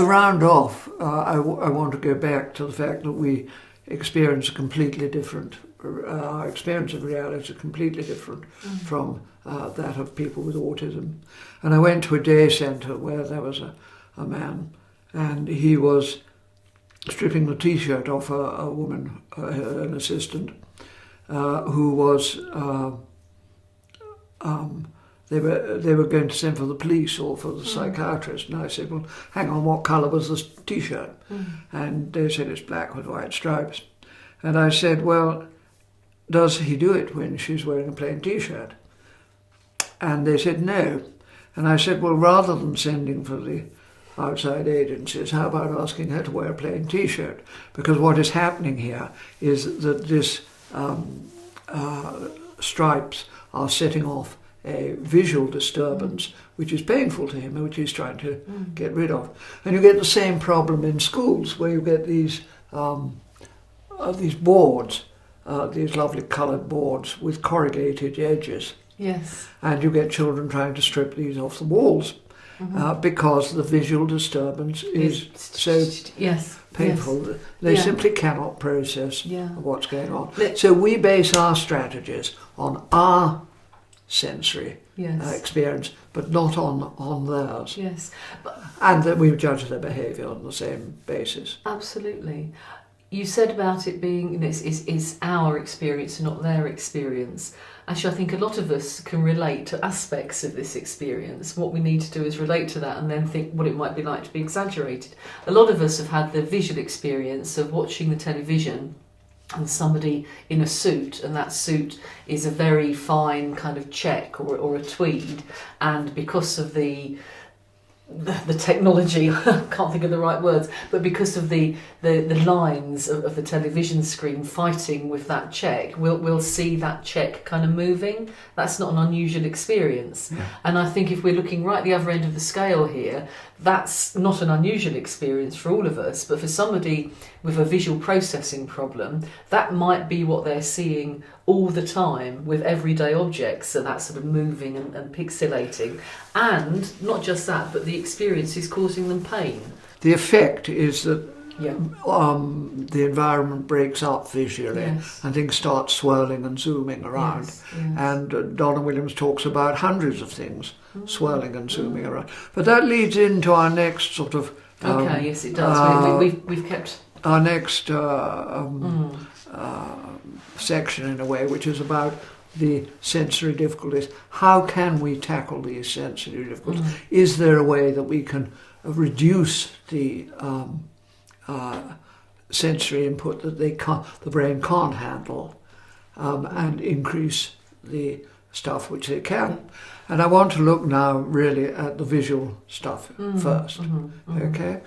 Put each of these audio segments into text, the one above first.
To round off, I want to go back to the fact that we experience a completely different, our experience of reality is completely different from that of people with autism. And I went to a day centre where there was a man, and he was stripping the T-shirt off a woman, an assistant, who was, they were going to send for the police or for the psychiatrist. And I said, well, hang on, what colour was this T-shirt? And they said it's black with white stripes. And I said, well, does he do it when she's wearing a plain T-shirt? And they said no. And I said, well, rather than sending for the outside agencies, how about asking her to wear a plain T-shirt? Because what is happening here is that this stripes are setting off a visual disturbance which is painful to him and which he's trying to get rid of. And you get the same problem in schools where you get these boards, these lovely coloured boards with corrugated edges. Yes. And you get children trying to strip these off the walls because the visual disturbance is so painful that they simply cannot process what's going on. So we base our strategies on our sensory experience, but not on theirs. Yes. And that we judge their behaviour on the same basis. Absolutely. You said about it being, it's our experience and not their experience. Actually, I think a lot of us can relate to aspects of this experience. What we need to do is relate to that and then think what it might be like to be exaggerated. A lot of us have had the visual experience of watching the television and somebody in a suit, and that suit is a very fine kind of check or a tweed, and because of the technology, I can't think of the right words, but because of the lines of the television screen fighting with that check, we'll see that check kind of moving. That's not an unusual experience. Yeah. And I think if we're looking right at the other end of the scale here, that's not an unusual experience for all of us, but for somebody with a visual processing problem, that might be what they're seeing all the time with everyday objects, so that's sort of moving and pixelating. And not just that, but the experience is causing them pain. The effect is that the environment breaks up visually and things start swirling and zooming around. Yes. And Donna Williams talks about hundreds of things swirling and zooming around. But that leads into our next sort of... yes, it does. We've kept... Our next section, in a way, which is about the sensory difficulties. How can we tackle these sensory difficulties? Is there a way that we can reduce the sensory input that the brain can't handle, and increase the stuff which they can? And I want to look now really at the visual stuff first. Okay.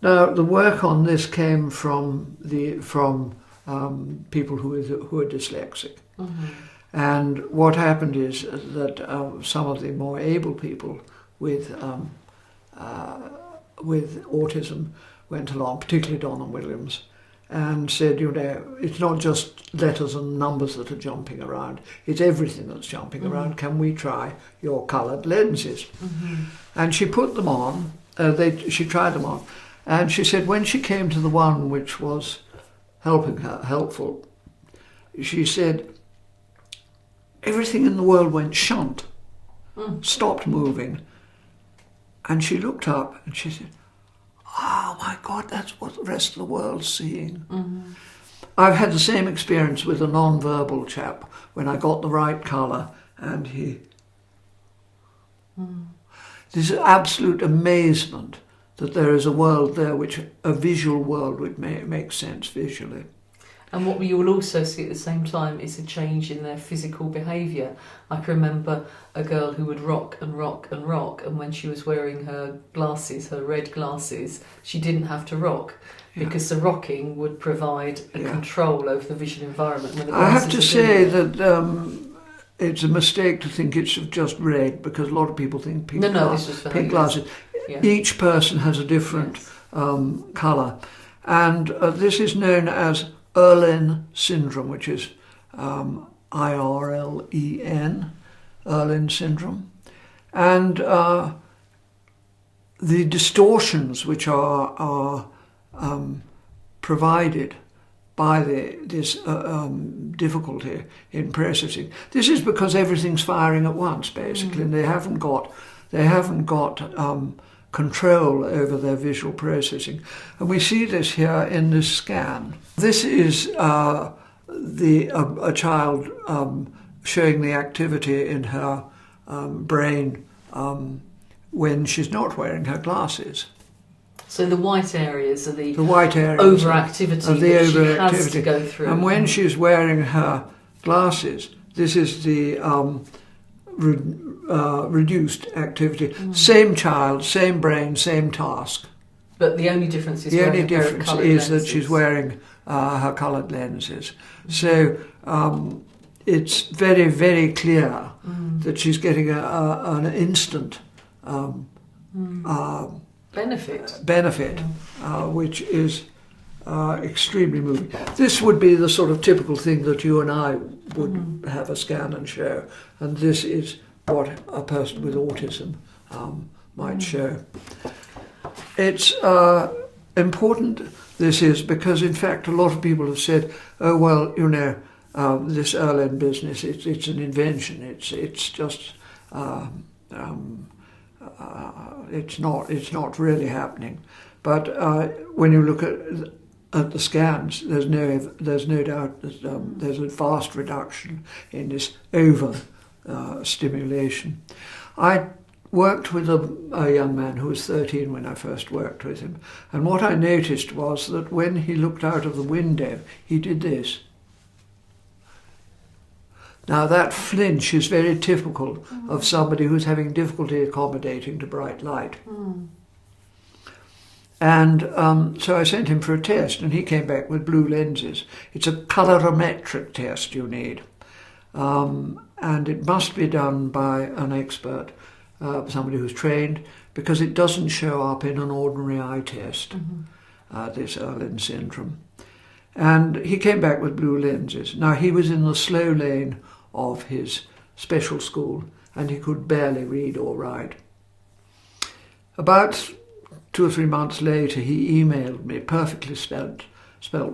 Now the work on this came from people who are dyslexic. And what happened is that some of the more able people with autism went along, particularly Donna Williams, and said, it's not just letters and numbers that are jumping around, it's everything that's jumping around. Can we try your coloured lenses? And she put them on, she tried them on, and she said when she came to the one which was helpful, she said, everything in the world went shunt, stopped moving. And she looked up and she said, oh my God, that's what the rest of the world's seeing. I've had the same experience with a non-verbal chap when I got the right colour and this absolute amazement that there is a world there which a visual world would make sense visually. And what you will also see at the same time is a change in their physical behaviour. I can remember a girl who would rock and rock and rock, and when she was wearing her glasses, her red glasses, she didn't have to rock because the rocking would provide a control over the visual environment. When the I have to say that it's a mistake to think it's just red, because a lot of people think pink, pink glasses. Yeah. Each person has a different colour. And this is known as Irlen Syndrome, which is IRLEN, Irlen Syndrome. And the distortions which are provided by this difficulty in processing. This is because everything's firing at once, basically, and they haven't got control over their visual processing. And we see this here in this scan. This is a child showing the activity in her brain when she's not wearing her glasses. So the white areas are the white areas overactivity of the that overactivity. she has to go through. And when she's wearing her glasses, this is the reduced activity. Same child, same brain, same task. But the only difference is that she's wearing her coloured lenses. So it's very, very clear that she's getting an instant benefit, which is extremely moving. This would be the sort of typical thing that you and I would have a scan and show, and this is what a person with autism might show. It's important, this is, because in fact a lot of people have said, oh well, you know, this Irlen business, it's an invention, it's just it's not really happening. But when you look at the scans, there's no doubt that there's a vast reduction in this over stimulation. I worked with a young man who was 13 when I first worked with him, and what I noticed was that when he looked out of the window, he did this. Now that flinch is very typical of somebody who's having difficulty accommodating to bright light. And so I sent him for a test, and he came back with blue lenses. It's a colorimetric test you need, and it must be done by an expert, somebody who's trained, because it doesn't show up in an ordinary eye test, this Irlen Syndrome. And he came back with blue lenses. Now he was in the slow lane of his special school, and he could barely read or write. About 2 or 3 months later, he emailed me, perfectly spelt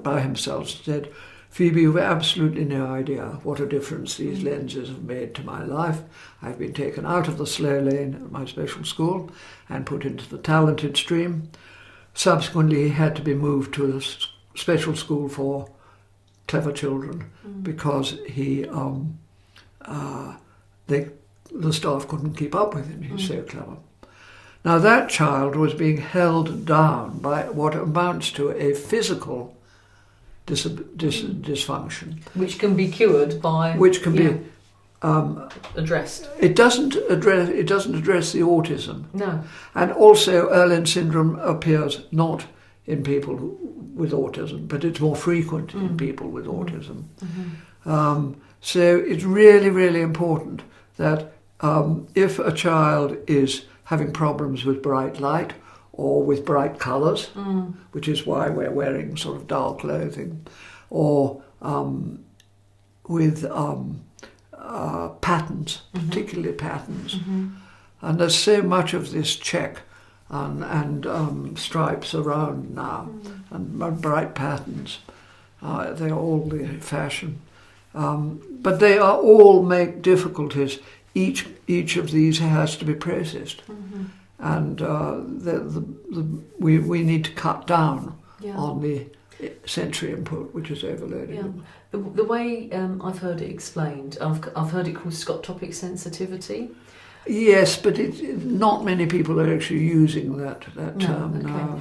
by himself, said, Phoebe, you've absolutely no idea what a difference these lenses have made to my life. I've been taken out of the slow lane at my special school and put into the talented stream. Subsequently, he had to be moved to a special school for clever children because the staff couldn't keep up with him. He's so clever. Now that child was being held down by what amounts to a physical dysfunction, which can be cured by, be addressed. It doesn't address the autism. No. And also Irlen syndrome appears not in people with autism, but it's more frequent in people with autism. So it's really, really important that if a child is having problems with bright light or with bright colours, which is why we're wearing sort of dull clothing, or with patterns, particularly patterns. And there's so much of this check and stripes around now, and bright patterns. They're all the fashion. But they are all make difficulties. Each of these has to be processed, and we need to cut down on the sensory input, which is overloading. The way I've heard it explained, I've heard it called Scotopic sensitivity. Yes, but not many people are actually using that term now.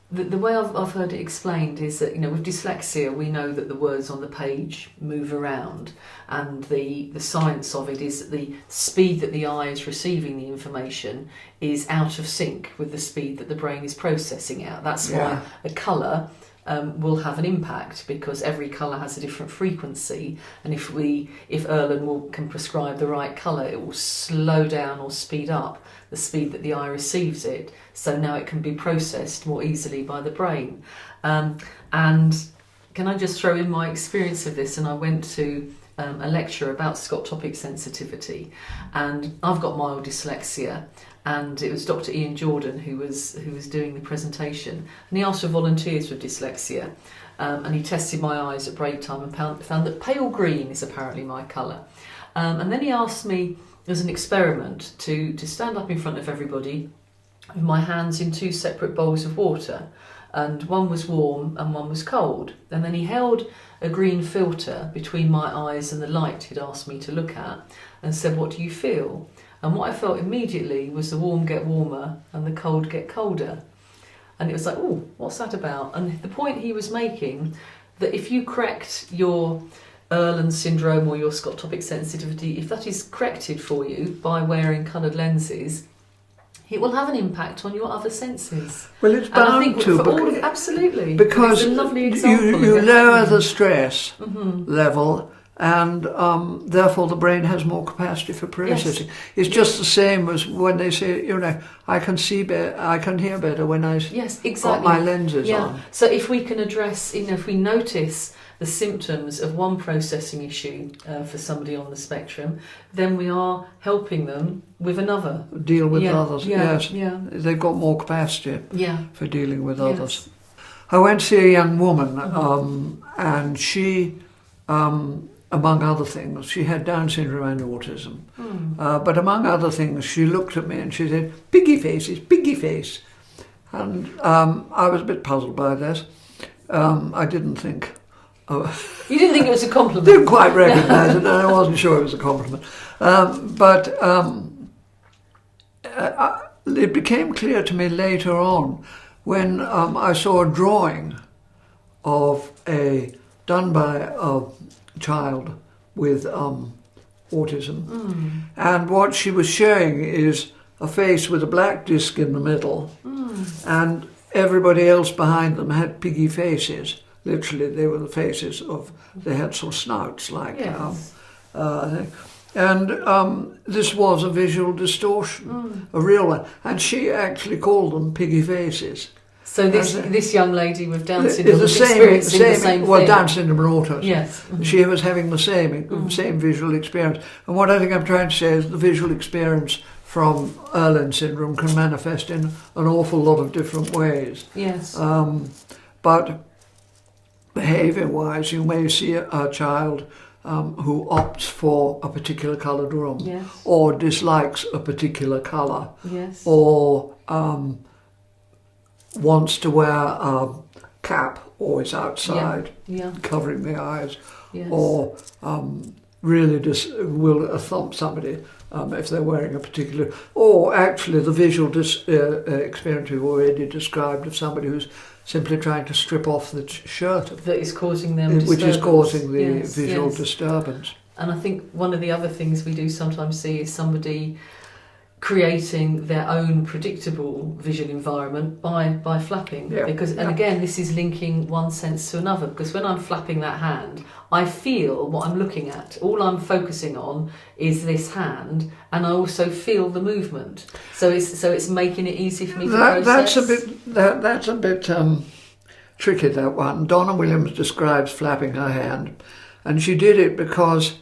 The way I've heard it explained is that, with dyslexia, we know that the words on the page move around, and the science of it is that the speed that the eye is receiving the information is out of sync with the speed that the brain is processing out. That's why a colour will have an impact, because every colour has a different frequency, and if Irlen can prescribe the right colour, it will slow down or speed up the speed that the eye receives it, so now it can be processed more easily by the brain. And can I just throw in my experience of this? And I went to a lecture about Scotopic sensitivity, and I've got mild dyslexia, and it was Dr. Ian Jordan who was doing the presentation, and he asked for volunteers with dyslexia, and he tested my eyes at break time and found that pale green is apparently my colour, and then he asked me as an experiment to stand up in front of everybody with my hands in 2 separate bowls of water, and one was warm and one was cold, and then he held a green filter between my eyes and the light he'd asked me to look at and said, "What do you feel?" And what I felt immediately was the warm get warmer and the cold get colder. And it was like, oh, what's that about? And the point he was making, that if you correct your Irlen Syndrome or your Scotopic sensitivity, if that is corrected for you by wearing coloured lenses, it will have an impact on your other senses. Well, it's And I bound think to. for all of, absolutely. Because it's a lovely example. you of it. lower the stress level, and therefore the brain has more capacity for processing. It's just the same as when they say, I can see better, I can hear better when I Yes, got exactly. my lenses on. So if we can address, if we notice the symptoms of one processing issue for somebody on the spectrum, then we are helping them with another. Deal with others, yes. Yeah. They've got more capacity for dealing with Yes. others. I went to see a young woman, and she, among other things, she had Down syndrome and autism. But among other things, she looked at me and she said, "Piggy faces, piggy face." And I was a bit puzzled by that. I didn't think... You didn't think it was a compliment? Didn't quite recognise it, and I wasn't sure it was a compliment. But it became clear to me later on when I saw a drawing done by a child with autism, and what she was showing is a face with a black disc in the middle, and everybody else behind them had piggy faces. Literally, they were the faces they had sort of snouts like, and this was a visual distortion, a real one, and she actually called them piggy faces. So this young lady with Down syndrome was the experiencing the same well, thing. Down syndrome and autism. Yes. She was having the same visual experience. And what I think I'm trying to say is the visual experience from Irlen syndrome can manifest in an awful lot of different ways. Yes. But behaviour-wise, you may see a child who opts for a particular coloured room, or dislikes a particular colour, or wants to wear a cap always outside, covering the eyes, or really will thump somebody if they're wearing a particular, or actually the visual experience we've already described of somebody who's simply trying to strip off the shirt. That is causing them disturbance. Which is causing the visual disturbance. And I think one of the other things we do sometimes see is somebody creating their own predictable visual environment by flapping. And again, this is linking one sense to another, because when I'm flapping that hand, I feel what I'm looking at. All I'm focusing on is this hand, and I also feel the movement. So it's making it easy for me to process. That's a bit tricky, that one. Donna Williams describes flapping her hand, and she did it because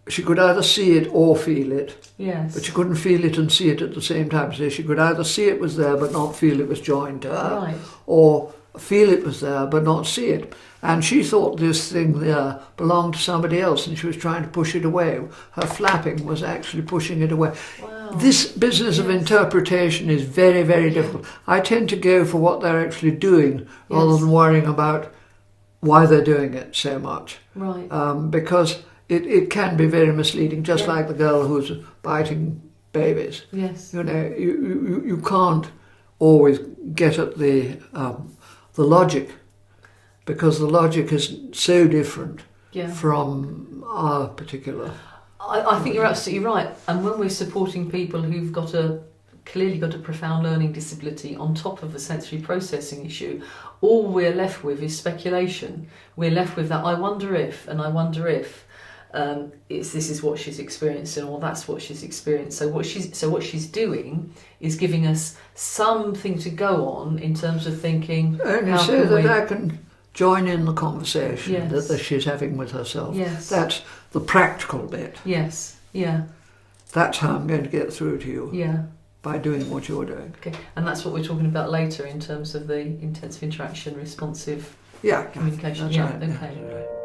she could either see it or feel it. Yes. But she couldn't feel it and see it at the same time. So she could either see it was there but not feel it was joined to her, or feel it was there but not see it. And she thought this thing there belonged to somebody else, and she was trying to push it away. Her flapping was actually pushing it away. Wow. This business of interpretation is very, very difficult. I tend to go for what they're actually doing rather than worrying about why they're doing it so much. Right. Because it can be very misleading, just like the girl who's biting babies. Yes. You can't always get at the logic, because the logic is so different from our particular... I think you're absolutely right. And when we're supporting people who've clearly got a profound learning disability on top of a sensory processing issue, all we're left with is speculation. We're left with that, I wonder if, this is what she's experiencing, or that's what she's experienced. So what she's doing is giving us something to go on in terms of thinking. And you say that I can join in the conversation Yes. that she's having with herself. Yes. That's the practical bit. Yes. Yeah. That's how I'm going to get through to you, Yeah. by doing what you're doing. Okay. And that's what we're talking about later in terms of the intensive interaction, responsive Yeah. communication. That's Yeah. right. Okay. Yeah.